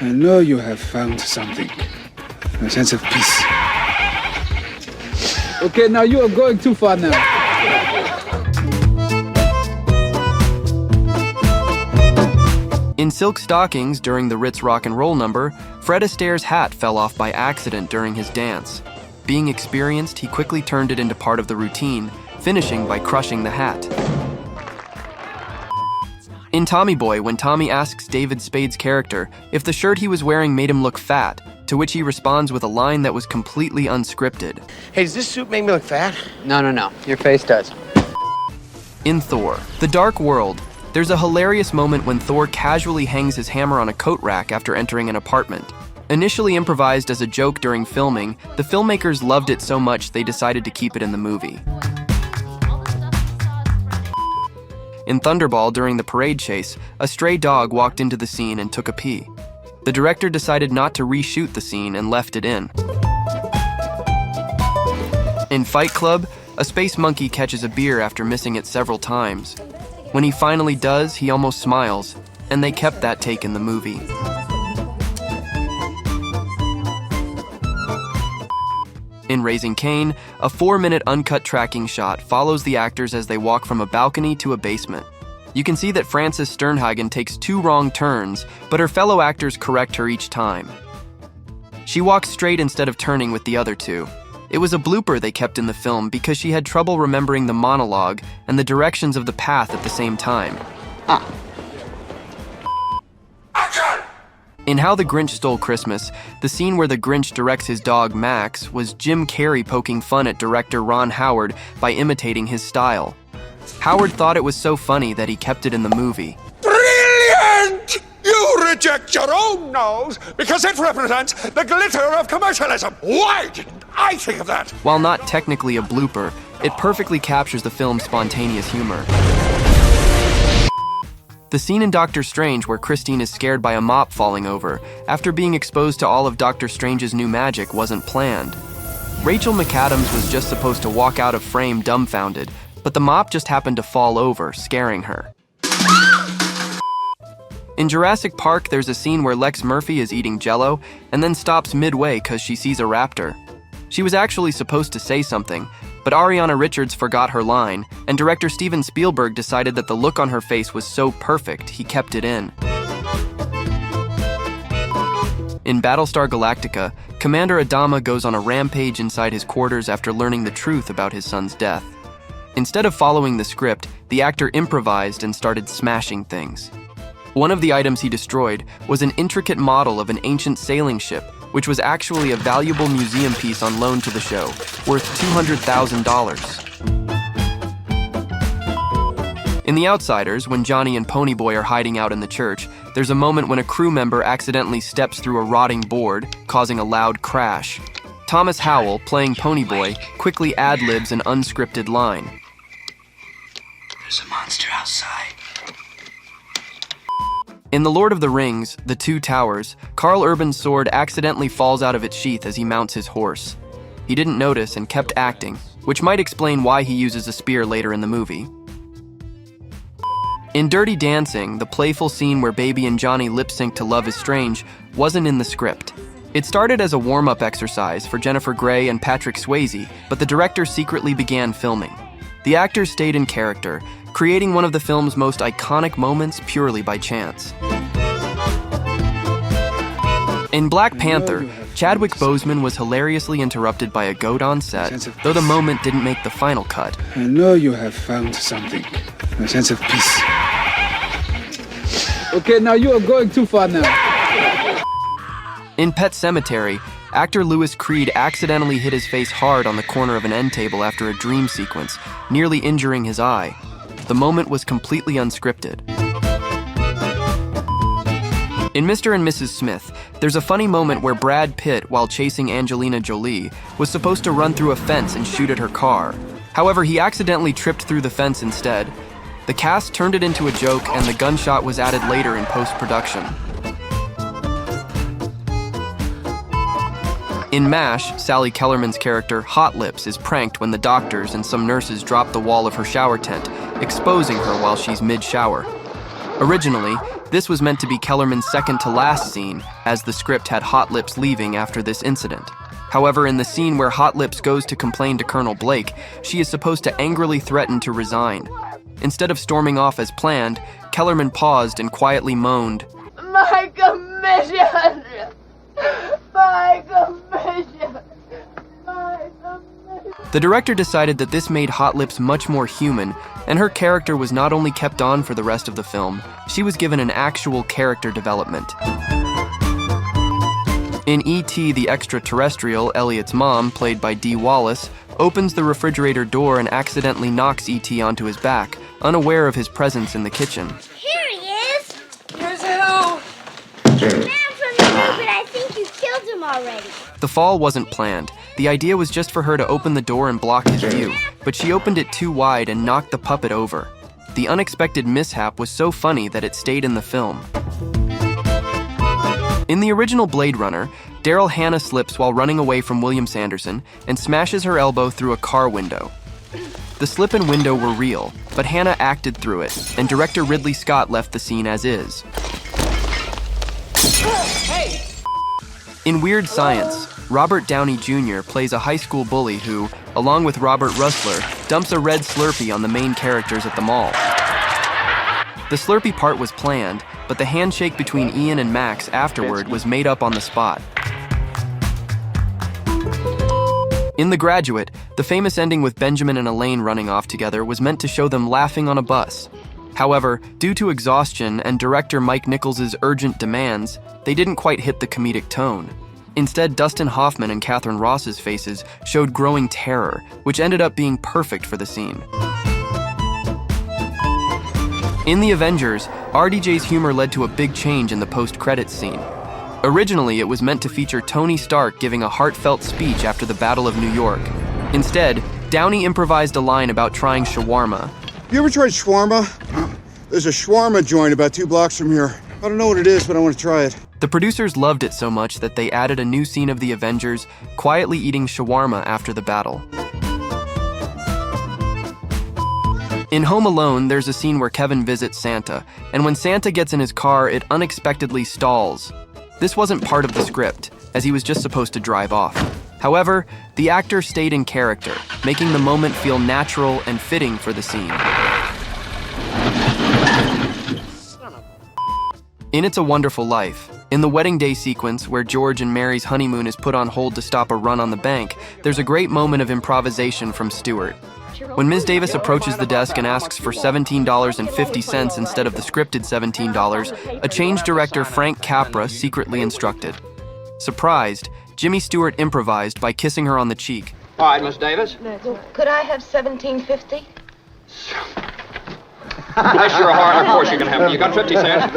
I know you have found something. A sense of peace. Okay, now you are going too far now. In Silk Stockings, during the Ritz rock and roll number, Fred Astaire's hat fell off by accident during his dance. Being experienced, he quickly turned it into part of the routine, finishing by crushing the hat. In Tommy Boy, when Tommy asks David Spade's character if the shirt he was wearing made him look fat, to which he responds with a line that was completely unscripted. Hey, does this suit make me look fat? No. Your face does. In Thor, The Dark World, there's a hilarious moment when Thor casually hangs his hammer on a coat rack after entering an apartment. Initially improvised as a joke during filming, the filmmakers loved it so much they decided to keep it in the movie. In Thunderball, during the parade chase, a stray dog walked into the scene and took a pee. The director decided not to reshoot the scene and left it in. In Fight Club, a space monkey catches a beer after missing it several times. When he finally does, he almost smiles, and they kept that take in the movie. In Raising Cain, a 4-minute uncut tracking shot follows the actors as they walk from a balcony to a basement. You can see that Frances Sternhagen takes 2 wrong turns, but her fellow actors correct her each time. She walks straight instead of turning with the other 2. It was a blooper they kept in the film because she had trouble remembering the monologue and the directions of the path at the same time. In How the Grinch Stole Christmas, the scene where the Grinch directs his dog Max was Jim Carrey poking fun at director Ron Howard by imitating his style. Howard thought it was so funny that he kept it in the movie. Brilliant! You reject your own nose because it represents the glitter of commercialism. Why didn't I think of that? While not technically a blooper, it perfectly captures the film's spontaneous humor. The scene in Doctor Strange where Christine is scared by a mop falling over after being exposed to all of Doctor Strange's new magic wasn't planned. Rachel McAdams was just supposed to walk out of frame dumbfounded, but the mop just happened to fall over, scaring her. In Jurassic Park, there's a scene where Lex Murphy is eating Jell-O and then stops midway because she sees a raptor. She was actually supposed to say something, but Ariana Richards forgot her line, and director Steven Spielberg decided that the look on her face was so perfect, he kept it in. In Battlestar Galactica, Commander Adama goes on a rampage inside his quarters after learning the truth about his son's death. Instead of following the script, the actor improvised and started smashing things. One of the items he destroyed was an intricate model of an ancient sailing ship, which was actually a valuable museum piece on loan to the show, worth $200,000. In The Outsiders, when Johnny and Ponyboy are hiding out in the church, there's a moment when a crew member accidentally steps through a rotting board, causing a loud crash. Thomas Howell, playing Ponyboy, quickly ad-libs an unscripted line. There's a monster outside. In The Lord of the Rings, The Two Towers, Karl Urban's sword accidentally falls out of its sheath as he mounts his horse. He didn't notice and kept acting, which might explain why he uses a spear later in the movie. In Dirty Dancing, the playful scene where Baby and Johnny lip-sync to Love is Strange wasn't in the script. It started as a warm-up exercise for Jennifer Grey and Patrick Swayze, but the director secretly began filming. The actors stayed in character, creating one of the film's most iconic moments purely by chance. In Black Panther, Chadwick Boseman was hilariously interrupted by a goat on set, though the moment didn't make the final cut. I know you have found something. A sense of peace. Okay, now you are going too far now. In Pet Sematary, actor Louis Creed accidentally hit his face hard on the corner of an end table after a dream sequence, nearly injuring his eye. The moment was completely unscripted. In Mr. and Mrs. Smith, there's a funny moment where Brad Pitt, while chasing Angelina Jolie, was supposed to run through a fence and shoot at her car. However, he accidentally tripped through the fence instead. The cast turned it into a joke, and the gunshot was added later in post-production. In MASH, Sally Kellerman's character, Hot Lips, is pranked when the doctors and some nurses drop the wall of her shower tent, exposing her while she's mid-shower. Originally, This was meant to be Kellerman's second to last scene, as the script had Hot Lips leaving after this incident. However, in the scene where Hot Lips goes to complain to Colonel Blake, she is supposed to angrily threaten to resign. Instead of storming off as planned, Kellerman paused and quietly moaned, "My commission! My commission! My commission!" The director decided that this made Hot Lips much more human, and her character was not only kept on for the rest of the film, she was given an actual character development. In E.T. the Extraterrestrial, Elliot's mom, played by Dee Wallace, opens the refrigerator door and accidentally knocks E.T. onto his back, unaware of his presence in the kitchen. Here he is! Here's who? The man from the zoo, but I think you killed him already. The fall wasn't planned. The idea was just for her to open the door and block his view, but she opened it too wide and knocked the puppet over. The unexpected mishap was so funny that it stayed in the film. In the original Blade Runner, Daryl Hannah slips while running away from William Sanderson and smashes her elbow through a car window. The slip and window were real, but Hannah acted through it, and director Ridley Scott left the scene as is. Hey! In Weird Science, Robert Downey Jr. plays a high school bully who, along with Robert Russler, dumps a red Slurpee on the main characters at the mall. The Slurpee part was planned, but the handshake between Ian and Max afterward was made up on the spot. In The Graduate, the famous ending with Benjamin and Elaine running off together was meant to show them laughing on a bus. However, due to exhaustion and director Mike Nichols' urgent demands, they didn't quite hit the comedic tone. Instead, Dustin Hoffman and Catherine Ross's faces showed growing terror, which ended up being perfect for the scene. In The Avengers, RDJ's humor led to a big change in the post-credits scene. Originally, it was meant to feature Tony Stark giving a heartfelt speech after the Battle of New York. Instead, Downey improvised a line about trying shawarma. You ever tried shawarma? There's a shawarma joint about 2 blocks from here. I don't know what it is, but I want to try it. The producers loved it so much that they added a new scene of the Avengers quietly eating shawarma after the battle. In Home Alone, there's a scene where Kevin visits Santa, and when Santa gets in his car, it unexpectedly stalls. This wasn't part of the script, as he was just supposed to drive off. However, the actor stayed in character, making the moment feel natural and fitting for the scene. In It's a Wonderful Life, in the wedding day sequence where George and Mary's honeymoon is put on hold to stop a run on the bank, there's a great moment of improvisation from Stewart. When Ms. Davis approaches the desk and asks for $17.50 instead of the scripted $17, a change director, Frank Capra, secretly instructed. Surprised, Jimmy Stewart improvised by kissing her on the cheek. All right, Miss Davis. Could I have $17.50? Bless your heart, of course you can have it. You got 50 cents?